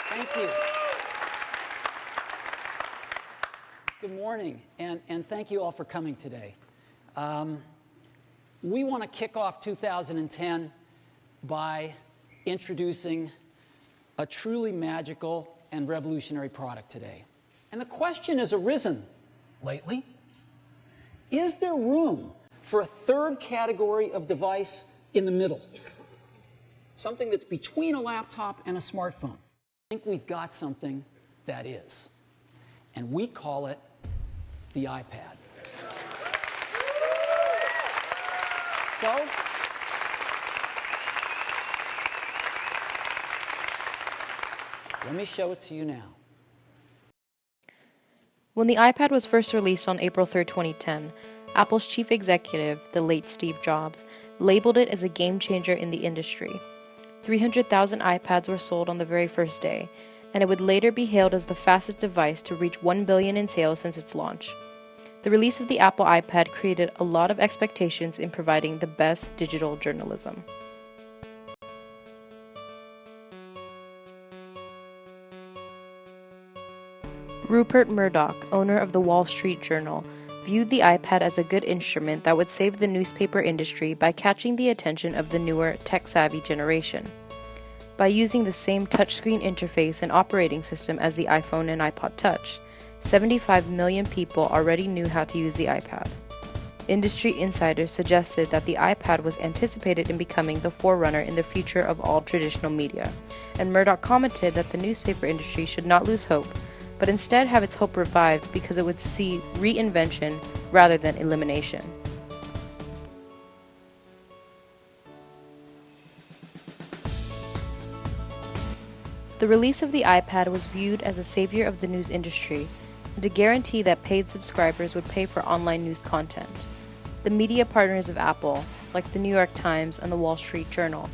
Thank you. Good morning, and thank you all for coming today. We want to kick off 2010 by introducing a truly magical and revolutionary product today. And the question has arisen lately, is there room for a third category of device in the middle? Something that's between a laptop and a smartphone. I think we've got something that is, and we call it the iPad. So, let me show it to you now. When the iPad was first released on April 3, 2010, Apple's chief executive, the late Steve Jobs, labeled it as a game changer in the industry. 300,000 iPads were sold on the very first day, and it would later be hailed as the fastest device to reach 1 billion in sales since its launch. The release of the Apple iPad created a lot of expectations in providing the best digital journalism. Rupert Murdoch, owner of the Wall Street Journal, viewed the iPad as a good instrument that would save the newspaper industry by catching the attention of the newer, tech-savvy generation. By using the same touchscreen interface and operating system as the iPhone and iPod Touch, 75 million people already knew how to use the iPad. Industry insiders suggested that the iPad was anticipated in becoming the forerunner in the future of all traditional media, and Murdoch commented that the newspaper industry should not lose hope, but instead have its hope revived because it would see reinvention rather than elimination. The release of the iPad was viewed as a savior of the news industry and to guarantee that paid subscribers would pay for online news content. The media partners of Apple, like the New York Times and the Wall Street Journal,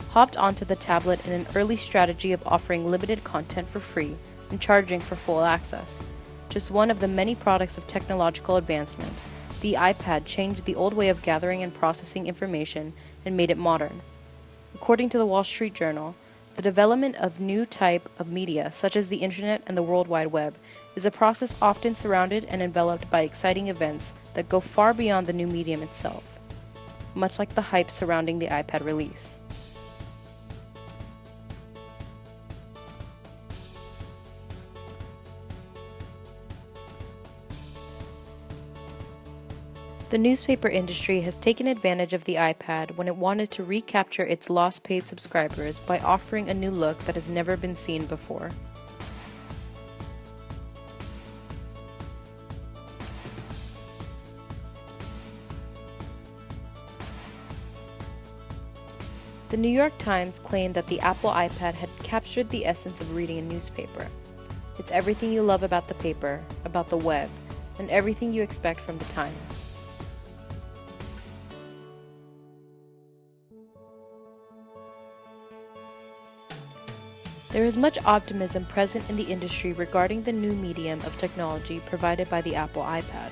hopped onto the tablet in an early strategy of offering limited content for free and charging for full access. Just one of the many products of technological advancement, the iPad changed the old way of gathering and processing information and made it modern. According to the Wall Street Journal, the development of new type of media, such as the Internet and the World Wide Web, is a process often surrounded and enveloped by exciting events that go far beyond the new medium itself, much like the hype surrounding the iPad release. The newspaper industry has taken advantage of the iPad when it wanted to recapture its lost paid subscribers by offering a new look that has never been seen before. The New York Times claimed that the Apple iPad had captured the essence of reading a newspaper. It's everything you love about the paper, about the web, and everything you expect from the Times. There is much optimism present in the industry regarding the new medium of technology provided by the Apple iPad.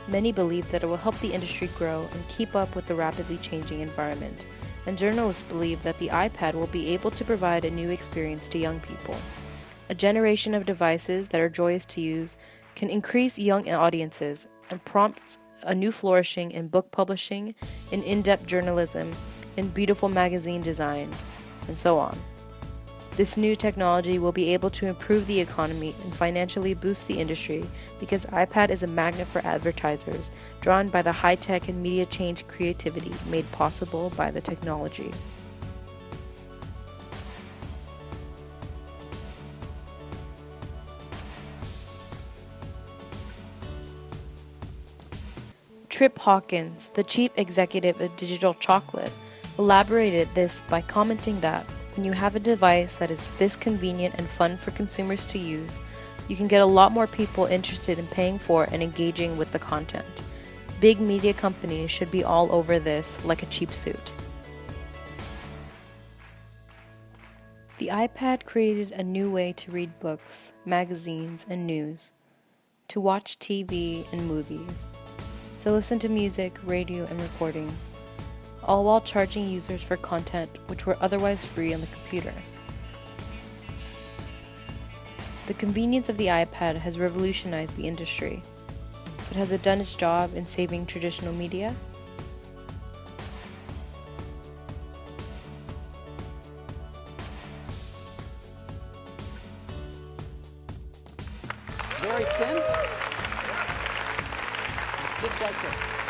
Many believe that it will help the industry grow and keep up with the rapidly changing environment, and journalists believe that the iPad will be able to provide a new experience to young people. A generation of devices that are joyous to use can increase young audiences and prompt a new flourishing in book publishing, in in-depth journalism, in beautiful magazine design, and so on. This new technology will be able to improve the economy and financially boost the industry because iPad is a magnet for advertisers, drawn by the high-tech and media change creativity made possible by the technology. Trip Hawkins, the chief executive of Digital Chocolate, elaborated this by commenting that when you have a device that is this convenient and fun for consumers to use, you can get a lot more people interested in paying for and engaging with the content. Big media companies should be all over this like a cheap suit. The iPad created a new way to read books, magazines, and news, to watch TV and movies, to listen to music, radio, and recordings, all while charging users for content which were otherwise free on the computer. The convenience of the iPad has revolutionized the industry. But has it done its job in saving traditional media? Very thin. Just like this.